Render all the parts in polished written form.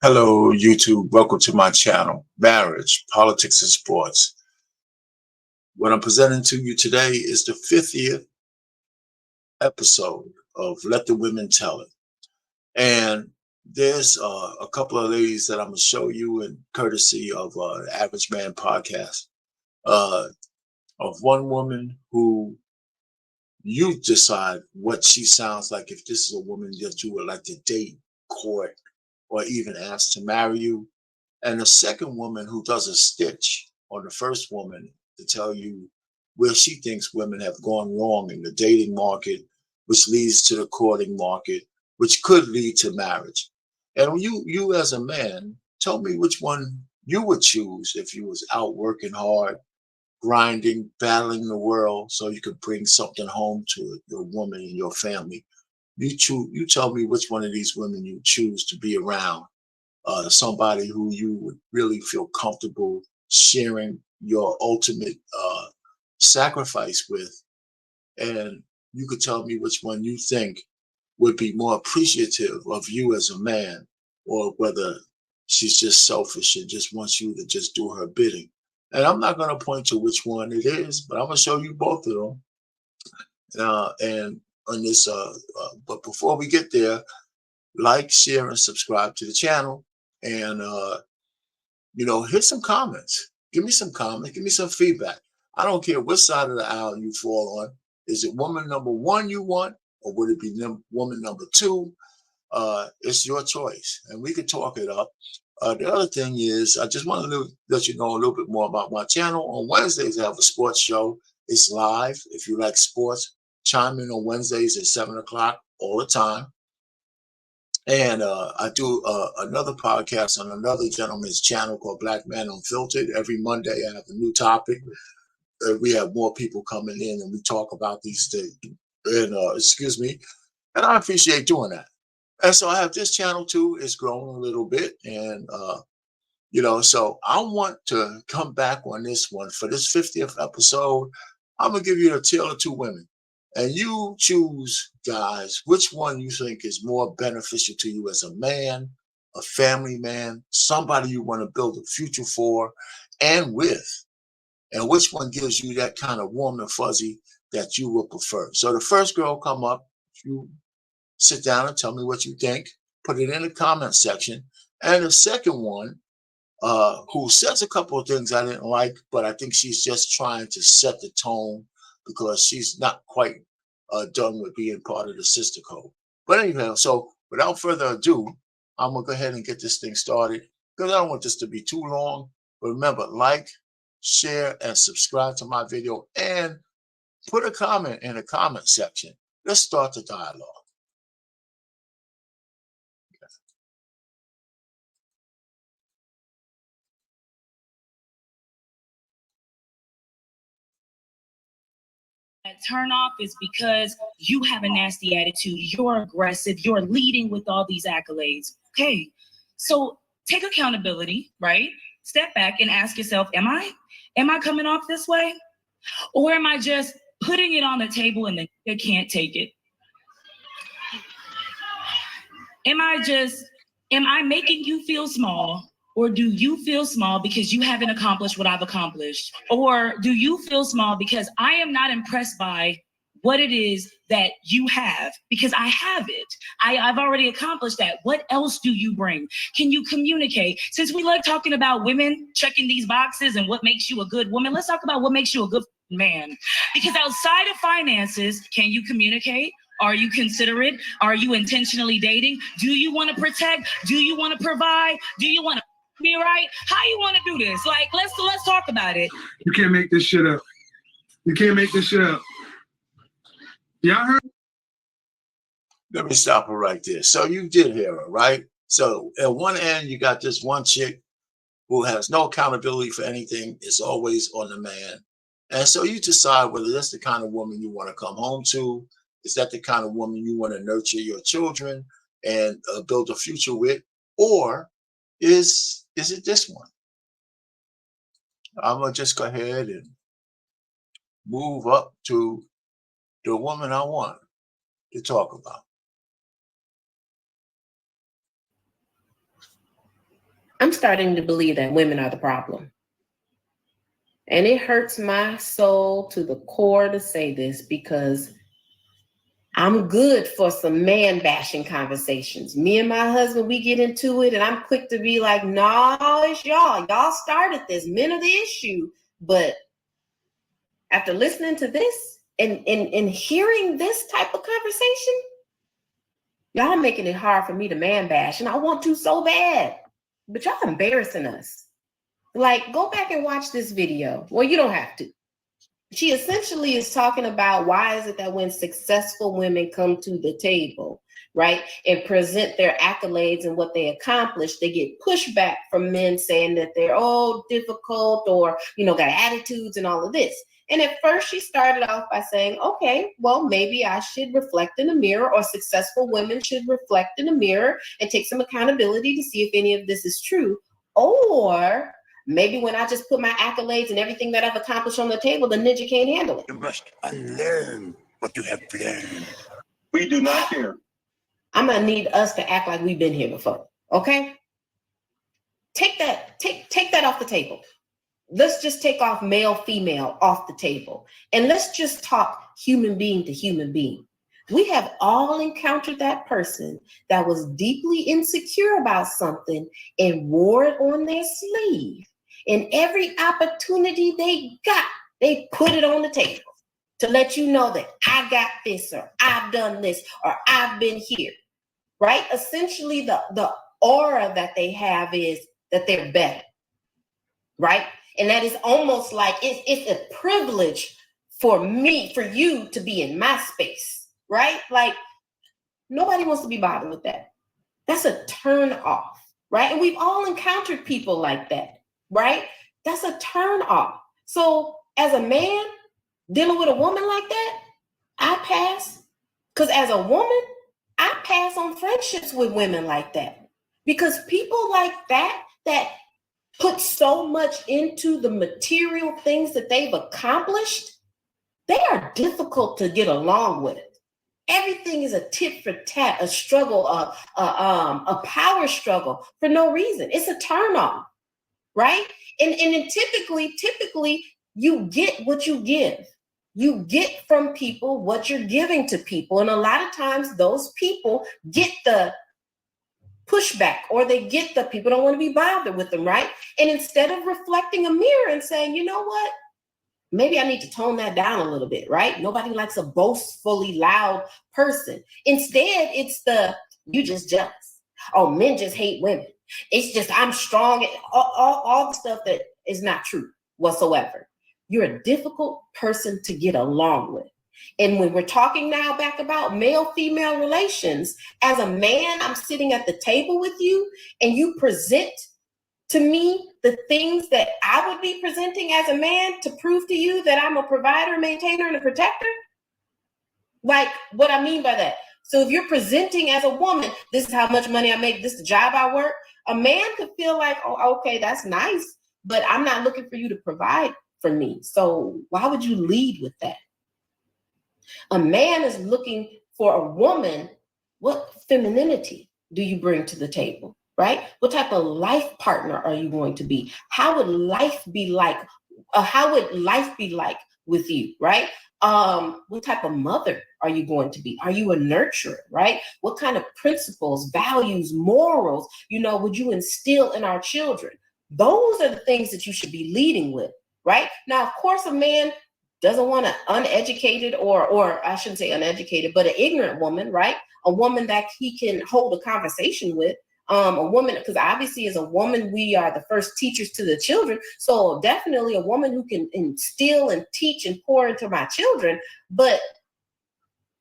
Hello, YouTube. Welcome to my channel, Marriage, Politics, and Sports. What I'm presenting to you today is the 50th episode of Let the Women Tell It. And there's a couple of ladies that I'm going to show you in courtesy of the Average Man podcast, of one woman who you decide what she sounds like, if this is a woman that you would like to date, court, or even ask to marry you. And the second woman who does a stitch on the first woman to tell you where she thinks women have gone wrong in the dating market, which leads to the courting market, which could lead to marriage. And you as a man, tell me which one you would choose if you was out working hard, grinding, battling the world so you could bring something home to your woman and your family. You tell me which one of these women you choose to be around. Somebody who you would really feel comfortable sharing your ultimate sacrifice with. And you could tell me which one you think would be more appreciative of you as a man, or whether she's just selfish and just wants you to just do her bidding. And I'm not going to point to which one it is, but I'm going to show you both of them. And on this, but before we get there, like, share, and subscribe to the channel. And hit some comments. Give me some comments. Give me some feedback. I don't care what side of the aisle you fall on. Is it woman number one you want, or would it be woman number two? It's your choice, and we can talk it up. The other thing is, I just want to let you know a little bit more about my channel. On Wednesdays, I have a sports show. It's live. If you like sports, chime in on Wednesdays at 7 o'clock all the time. And I do another podcast on another gentleman's channel called Black Man Unfiltered. Every Monday, I have a new topic. We have more people coming in, and we talk about these things. And and I appreciate doing that. And so I have this channel too. It's growing a little bit, and so I want to come back on this one for this 50th episode. I'm gonna give you a tale of two women. And you choose, guys, which one you think is more beneficial to you as a man, a family man, somebody you want to build a future for and with, and which one gives you that kind of warm and fuzzy that you would prefer. So the first girl come up, you sit down and tell me what you think, put it in the comment section. And the second one, who says a couple of things I didn't like, but I think she's just trying to set the tone because she's not quite done with being part of the sister code. But anyhow, so without further ado, I'm going to go ahead and get this thing started because I don't want this to be too long. But remember, like, share, and subscribe to my video, and put a comment in the comment section. Let's start the dialogue. Turn off is because you have a nasty attitude, you're aggressive, you're leading with all these accolades. Okay, so take accountability, right? Step back and ask yourself, am I coming off this way? Or am I just putting it on the table and they can't take it? Am I making you feel small? Or do you feel small because you haven't accomplished what I've accomplished? Or do you feel small because I am not impressed by what it is that you have? Because I have it. I've already accomplished that. What else do you bring? Can you communicate? Since we like talking about women checking these boxes and what makes you a good woman, let's talk about what makes you a good man. Because outside of finances, can you communicate? Are you considerate? Are you intentionally dating? Do you want to protect? Do you want to provide? Do you want to be right? How you want to do this? Like, let's talk about it. You can't make this shit up. You can't make this shit up. Y'all heard? Let me stop her right there. So you did hear her, right? So at one end, you got this one chick who has no accountability for anything. It's always on the man. And so you decide whether that's the kind of woman you want to come home to. Is that the kind of woman you want to nurture your children and build a future with? Or is it this one? I'm going to just go ahead and move up to the woman I want to talk about. I'm starting to believe that women are the problem. And it hurts my soul to the core to say this, because I'm good for some man bashing conversations. Me and my husband, we get into it and I'm quick to be like, no, it's y'all. Y'all started this. Men are the issue. But after listening to this and hearing this type of conversation, y'all making it hard for me to man bash. And I want to so bad. But y'all embarrassing us. Like, go back and watch this video. Well, you don't have to. She essentially is talking about why is it that when successful women come to the table, right, and present their accolades and what they accomplished, they get pushback from men saying that they're difficult or, got attitudes and all of this. And at first she started off by saying, okay, well, maybe I should reflect in the mirror, or successful women should reflect in the mirror and take some accountability to see if any of this is true. Or maybe when I just put my accolades and everything that I've accomplished on the table, the ninja can't handle it. You must unlearn what you have learned. We do not care. I'm gonna need us to act like we've been here before, okay? Take that off the table. Let's just take off male, female off the table. And let's just talk human being to human being. We have all encountered that person that was deeply insecure about something and wore it on their sleeve. And every opportunity they got, they put it on the table to let you know that I got this, or I've done this, or I've been here, right? Essentially, the aura that they have is that they're better, right? And that is almost like it's a privilege for you to be in my space, right? Like, nobody wants to be bothered with that. That's a turn off, right? And we've all encountered people like that, right? That's a turn off. So as a man dealing with a woman like that, I pass. Because as a woman, I pass on friendships with women like that. Because people like that put so much into the material things that they've accomplished, they are difficult to get along with. Everything is a tit for tat, a struggle, a power struggle for no reason. It's a turn on, right? And then typically you get what you give. You get from people what you're giving to people. And a lot of times those people get the pushback, or they get the people don't want to be bothered with them, right? And instead of reflecting a mirror and saying, you know what? Maybe I need to tone that down a little bit, right? Nobody likes a boastfully loud person. Instead, it's you just jealous. Oh, men just hate women. It's just, I'm strong. All the stuff that is not true whatsoever. You're a difficult person to get along with. And when we're talking now back about male-female relations, as a man, I'm sitting at the table with you and you present to me the things that I would be presenting as a man to prove to you that I'm a provider, maintainer, and a protector. Like, what I mean by that. So if you're presenting as a woman, this is how much money I make, this is the job I work, a man could feel like, oh, okay, that's nice, but I'm not looking for you to provide for me. So why would you lead with that? A man is looking for a woman. What femininity do you bring to the table, right? What type of life partner are you going to be? How would life be like? How would life be like with you, right? What type of mother are you going to be? Are you a nurturer, right? What kind of principles, values, morals, would you instill in our children? Those are the things that you should be leading with, right? Now, of course, a man doesn't want an uneducated or I shouldn't say uneducated, but an ignorant woman, right? A woman that he can hold a conversation with. A woman, because obviously as a woman, we are the first teachers to the children. So definitely a woman who can instill and teach and pour into my children. But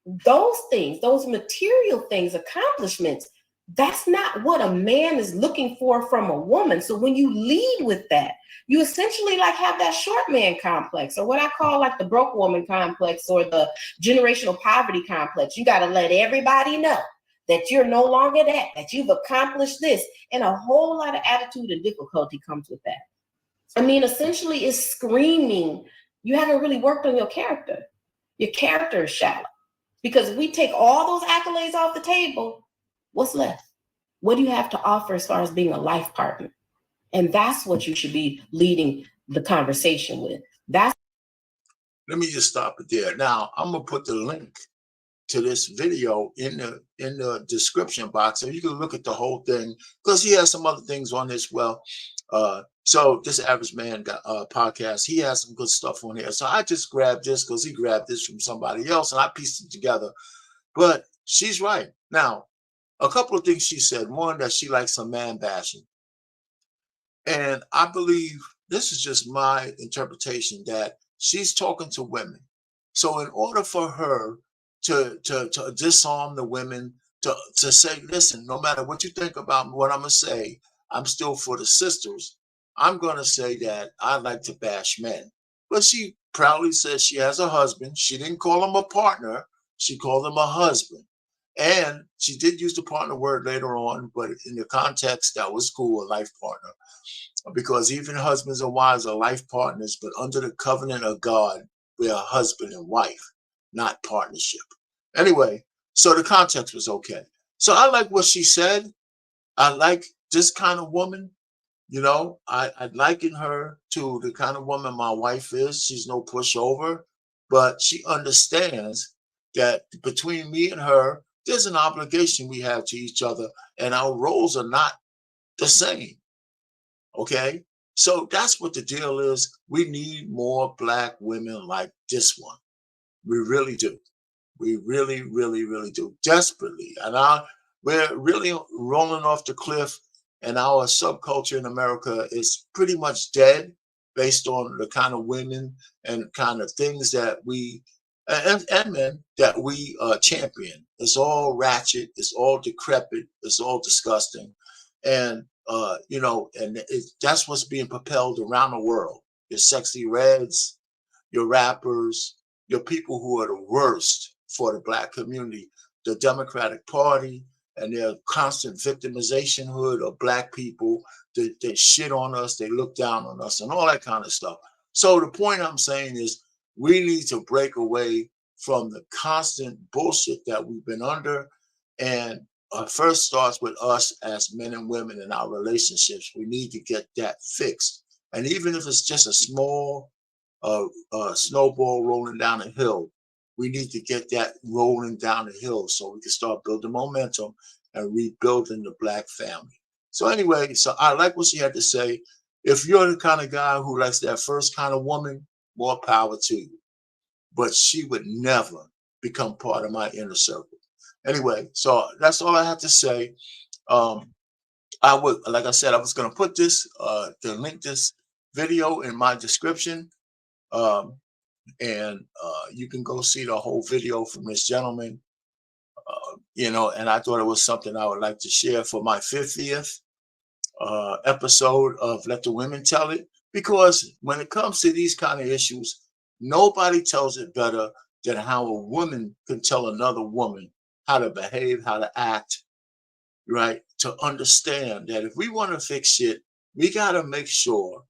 those things, those material things, accomplishments, that's not what a man is looking for from a woman. So when you lead with that, you essentially like have that short man complex, or what I call like the broke woman complex, or the generational poverty complex. You got to let everybody know that you're no longer that you've accomplished this. And a whole lot of attitude and difficulty comes with that. I mean, essentially it's screaming, you haven't really worked on your character. Your character is shallow. Because if we take all those accolades off the table, what's left? What do you have to offer as far as being a life partner? And that's what you should be leading the conversation with. That's Let me just stop it there. Now I'm gonna put the link to this video in the description box, so you can look at the whole thing, because he has some other things on this. Well, so this Average Man podcast, he has some good stuff on here. So I just grabbed this because he grabbed this from somebody else, and I pieced it together. But she's right. Now, a couple of things she said. One, that she likes some man bashing, and I believe this is just my interpretation, that she's talking to women. So in order for her to disarm the women, to say, listen, no matter what you think about what I'm gonna say, I'm still for the sisters. I'm gonna say that I like to bash men. But she proudly says she has a husband. She didn't call him a partner, she called him a husband. And she did use the partner word later on, but in the context, that was cool, a life partner. Because even husbands and wives are life partners, but under the covenant of God, we are husband and wife, not partnership. Anyway, so the context was okay. So I like what she said. I like this kind of woman. You know, I liken her to the kind of woman my wife is. She's no pushover, but she understands that between me and her, there's an obligation we have to each other, and our roles are not the same. Okay, so that's what the deal is. We need more Black women like this one. We really do. We really, really, really do, desperately. And we're really rolling off the cliff, and our subculture in America is pretty much dead based on the kind of women and kind of things that we and men that we champion. It's all ratchet. It's all decrepit. It's all disgusting, and you know, and that's what's being propelled around the world. Your sexy reds, your rappers, your people who are the worst for the Black community, the Democratic Party, and their constant victimization hood of Black people. They shit on us, they look down on us, and all that kind of stuff. So the point I'm saying is, we need to break away from the constant bullshit that we've been under. And first starts with us as men and women in our relationships. We need to get that fixed. And even if it's just a small snowball rolling down a hill, we need to get that rolling down the hill so we can start building momentum and rebuilding the Black family. So anyway, so I like what she had to say. If you're the kind of guy who likes that first kind of woman, more power to you. But she would never become part of my inner circle. Anyway, so that's all I have to say. I would, like I said, I was going to put this, to link this video in my description. And you can go see the whole video from this gentleman. You know, and I thought it was something I would like to share for my 50th episode of Let the Women Tell It. Because when it comes to these kind of issues, nobody tells it better than how a woman can tell another woman how to behave, how to act, right? To understand that if we want to fix shit, we got to make sure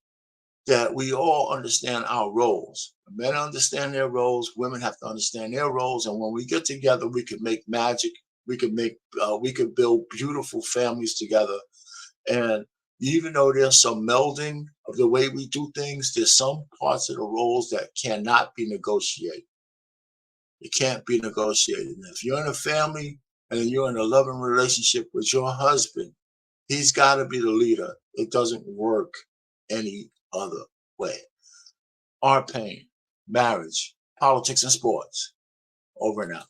that we all understand our roles. Men understand their roles, women have to understand their roles, and when we get together, we can make magic. We can build beautiful families together. And even though there's some melding of the way we do things, there's some parts of the roles that cannot be negotiated. It can't be negotiated. And if you're in a family and you're in a loving relationship with your husband, he's got to be the leader. It doesn't work any other way. Our Pain, Marriage, Politics, and Sports. Over and out.